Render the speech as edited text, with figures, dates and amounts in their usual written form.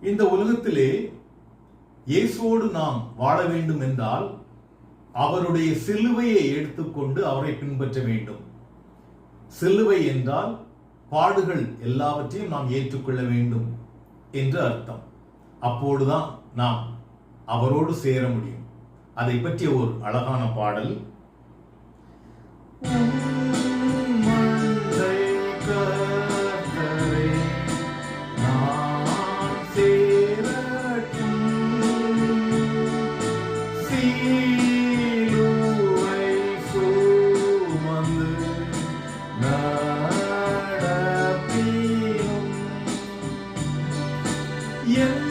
இந்த உலகத்திலே இயேசுவோடு நாம் வாழ வேண்டும் என்றால் அவருடைய சிலுவையை எடுத்துக்கொண்டு அவரை பின்பற்ற வேண்டும். சிலுவை என்றால் பாடுகள் எல்லாவற்றையும் நாம் ஏற்றுக்கொள்ள வேண்டும் என்று அர்த்தம். அப்போதுதான் நாம் அவரோடு சேர முடியும். அதை பற்றிய ஒரு அழகான பாடல். Yeah.